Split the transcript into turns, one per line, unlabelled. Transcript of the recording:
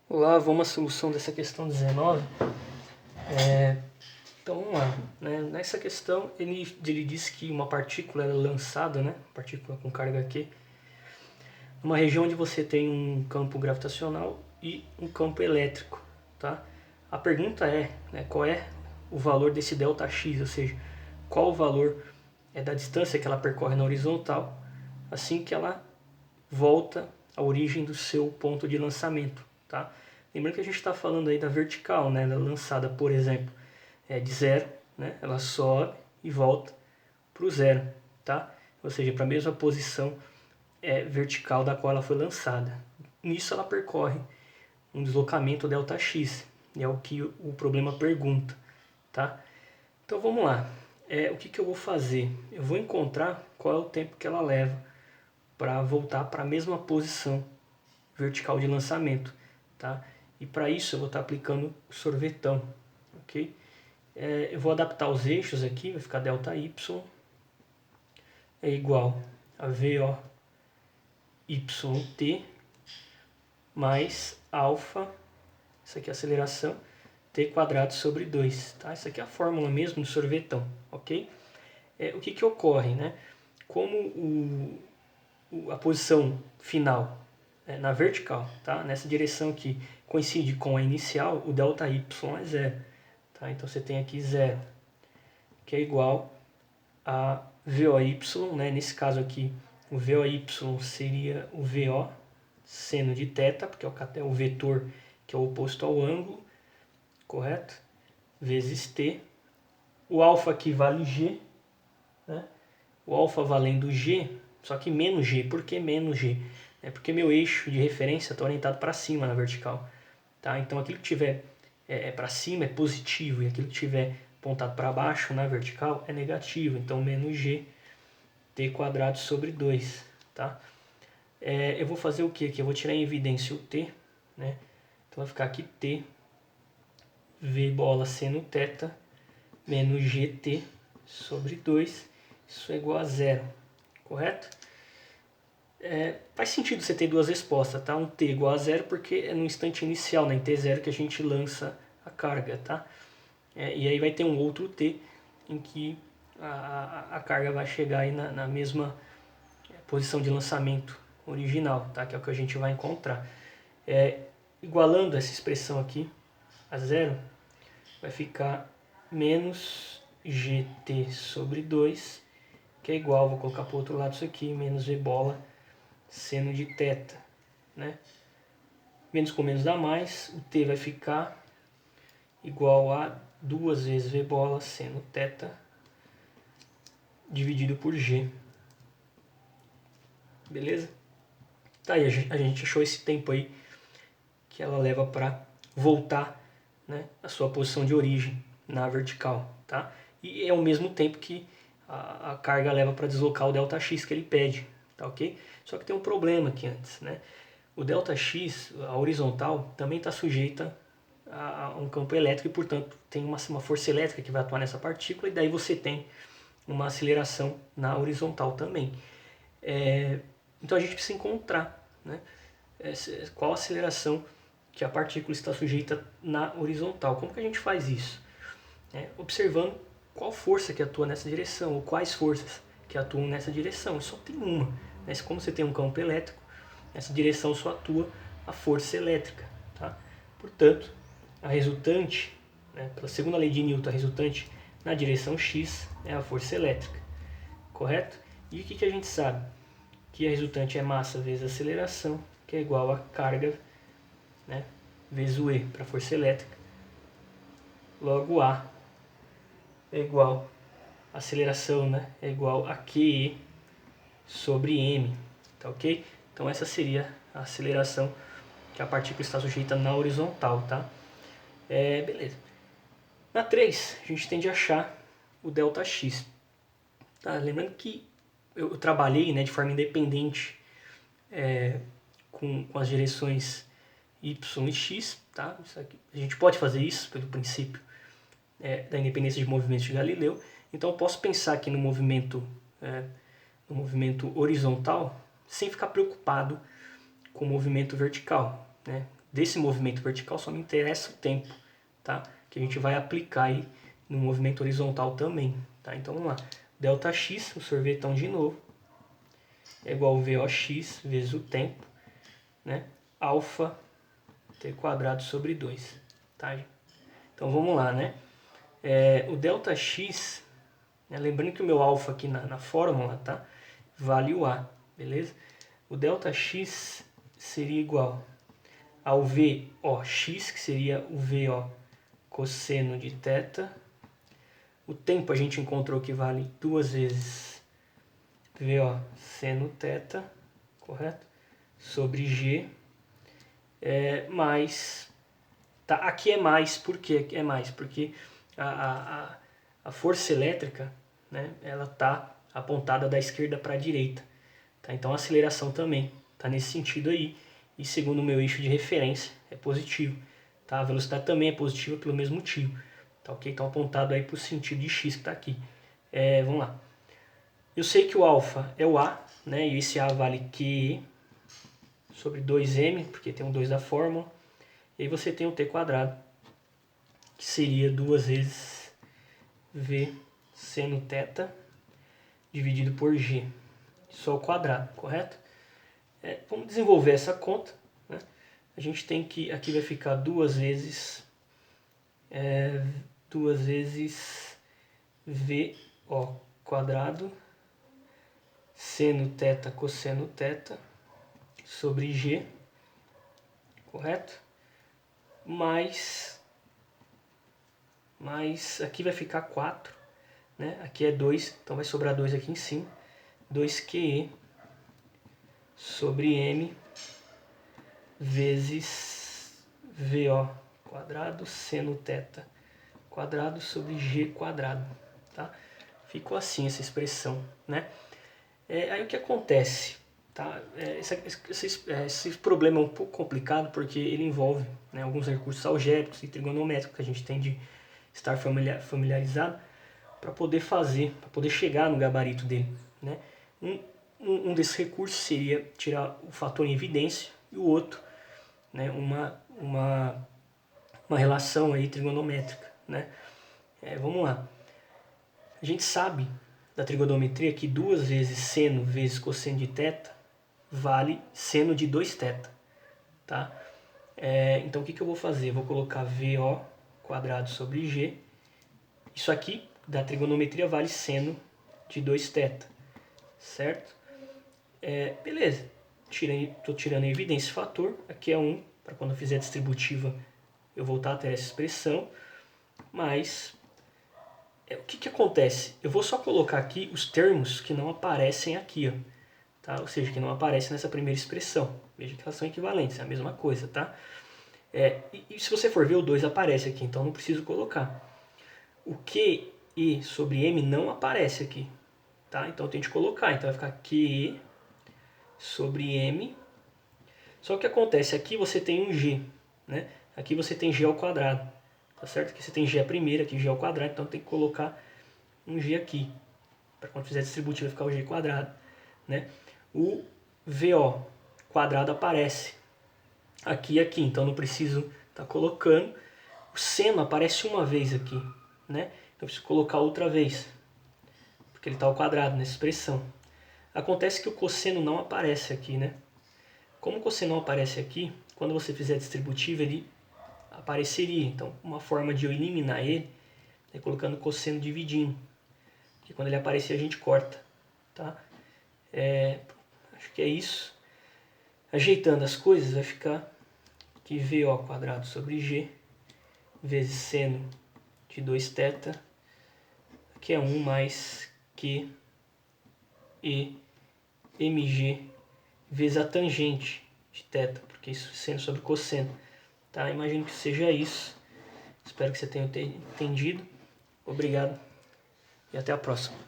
Olá, vamos à solução dessa questão 19. Então vamos lá. Nessa questão ele diz que uma partícula é lançada, partícula com carga Q, numa região onde você tem um campo gravitacional e um campo elétrico. Tá? A pergunta é, qual é o valor desse ΔX, ou seja, qual o valor da distância que ela percorre na horizontal assim que ela volta à origem do seu ponto de lançamento. Tá? Lembrando que a gente está falando aí da vertical, da lançada, por exemplo, de zero, ela sobe e volta para o zero, tá? Ou seja, para a mesma posição vertical da qual ela foi lançada. Nisso ela percorre um deslocamento ΔX, e é o que o problema pergunta, tá? Então vamos lá. O que eu vou fazer? Eu vou encontrar qual é o tempo que ela leva para voltar para a mesma posição vertical de lançamento, tá? E para isso eu vou estar aplicando o sorvetão, ok? Eu vou adaptar os eixos aqui, vai ficar ΔY é igual a VO YT mais alfa, isso aqui é a aceleração, t quadrado sobre 2, tá? Isso aqui é a fórmula mesmo do sorvetão, ok? O que ocorre, Como a posição final na vertical, tá? Nessa direção que coincide com a inicial, o ΔY é zero, tá? Então você tem aqui zero, que é igual a VOY, Nesse caso aqui, o VOY seria o VO seno de θ, porque é o vetor que é o oposto ao ângulo, correto? Vezes t. O alfa aqui vale g, O alfa valendo g, só que menos g. Por que menos g? Porque meu eixo de referência está orientado para cima na vertical. Tá? Então aquilo que tiver para cima é positivo e aquilo que tiver apontado para baixo na vertical é negativo. Então menos g t quadrado sobre 2. Tá? Eu vou fazer o que aqui? Eu vou tirar em evidência o t. Então vai ficar aqui t v bola seno θ menos gt sobre 2. Isso é igual a zero. Correto? Faz sentido você ter duas respostas, tá? Um t igual a zero porque é no instante inicial, em t0, que a gente lança a carga, tá? E aí vai ter um outro t em que a carga vai chegar aí na mesma posição de lançamento original, tá? Que é o que a gente vai encontrar. Igualando essa expressão aqui a zero, vai ficar menos gt sobre 2, que é igual, vou colocar para o outro lado isso aqui, menos v bola seno de θ, Menos com menos dá mais, o t vai ficar igual a 2 vezes v bola seno θ dividido por g. Beleza? Tá aí, a gente achou esse tempo aí que ela leva para voltar, a sua posição de origem na vertical, tá? E é o mesmo tempo que a carga leva para deslocar o ΔX que ele pede, tá ok? Só que tem um problema aqui antes, O ΔX, a horizontal, também está sujeita a um campo elétrico e, portanto, tem uma força elétrica que vai atuar nessa partícula e daí você tem uma aceleração na horizontal também. Então a gente precisa encontrar qual a aceleração que a partícula está sujeita na horizontal. Como que a gente faz isso? Observando qual força que atua nessa direção ou quais forças que atuam nessa direção. Só tem uma. Como você tem um campo elétrico, nessa direção só atua a força elétrica. Tá? Portanto, a resultante, pela segunda lei de Newton, a resultante na direção x é a força elétrica. Correto? E o que a gente sabe? Que a resultante é massa vezes aceleração, que é igual a carga vezes o E para a força elétrica. Logo A é igual a aceleração, é igual a QE sobre M. Tá ok? Então essa seria a aceleração que a partícula está sujeita na horizontal, tá? Beleza. Na 3, a gente tem de achar o ΔX. Tá? Lembrando que eu trabalhei de forma independente com as direções Y e X. Tá? A gente pode fazer isso pelo princípio da independência de movimentos de Galileu. Então eu posso pensar aqui no movimento horizontal sem ficar preocupado com o movimento vertical, desse movimento vertical só me interessa o tempo, tá? Que a gente vai aplicar aí no movimento horizontal também, tá? Então vamos lá. Δx, o sorvetão de novo, é igual a VOx vezes o tempo, né? Alfa t² sobre 2, tá? Então vamos lá, né? O Δx, né? Lembrando que o meu alfa aqui na fórmula, tá? Vale o A, beleza? O Δx seria igual ao VOx, que seria o VO cosseno de θ. O tempo a gente encontrou que vale 2 vezes VO seno θ, correto? Sobre G, mais... Tá, aqui é mais, por que é mais? Porque a força elétrica, né, ela está apontada da esquerda para a direita. Tá? Então a aceleração também está nesse sentido aí. E segundo o meu eixo de referência, é positivo. Tá? A velocidade também é positiva pelo mesmo motivo. Tá, ok? Então apontado aí para o sentido de x que está aqui. Vamos lá. Eu sei que o alfa é o A, né? E esse A vale Q sobre 2m, porque tem um 2 da fórmula. E aí você tem o t², que seria 2 vezes V seno θ dividido por G, só ao quadrado, correto? Vamos desenvolver essa conta, né? A gente tem que, aqui vai ficar 2 vezes VO² seno θ cosseno θ sobre G, correto? Mais aqui vai ficar 4, né? Aqui é 2, então vai sobrar 2 aqui em cima. 2QE sobre M vezes VO² seno θ² sobre G², tá? Ficou assim essa expressão, né? Aí o que acontece? Tá? Esse problema é um pouco complicado porque ele envolve, né, alguns recursos algébricos e trigonométricos que a gente tem de estar familiarizado para poder chegar no gabarito dele, né? Um desses recursos seria tirar o fator em evidência e o outro, né, uma relação aí trigonométrica, né? Vamos lá. A gente sabe da trigonometria que 2 vezes seno vezes cosseno de θ vale seno de 2θ, tá? Então o que eu vou fazer? Eu vou colocar VO² sobre G. Isso aqui da trigonometria vale seno de 2θ, certo? Beleza. Estou tirando em evidência esse fator. Aqui é 1, para quando eu fizer a distributiva eu voltar a ter essa expressão. Mas o que acontece? Eu vou só colocar aqui os termos que não aparecem aqui, ó. Tá? Ou seja, que não aparece nessa primeira expressão. Veja que elas são equivalentes, é a mesma coisa, tá? E se você for ver, o 2 aparece aqui, então não preciso colocar. O QE sobre M não aparece aqui, tá? Então eu tenho que colocar, então vai ficar QE sobre M. Só que o que acontece? Aqui você tem um G, né? Aqui você tem G ao quadrado, tá certo? Aqui você tem G a primeira, aqui G ao quadrado, então tem que colocar um G aqui. Para quando fizer distributivo vai ficar o G², né? O VO² aparece aqui e aqui, então não preciso estar colocando. O seno aparece uma vez aqui, né? Então eu preciso colocar outra vez, porque ele está ao quadrado nessa expressão. Acontece que o cosseno não aparece aqui, né? Como o cosseno não aparece aqui, quando você fizer distributivo ele apareceria. Então uma forma de eu eliminar ele é colocando o cosseno dividindo, porque quando ele aparecer a gente corta, tá? Acho que é isso. Ajeitando as coisas, vai ficar que VO² sobre G vezes seno de 2θ, que é 1 mais Q e mg vezes a tangente de θ, porque isso é seno sobre cosseno. Tá? Imagino que seja isso. Espero que você tenha entendido. Obrigado e até a próxima.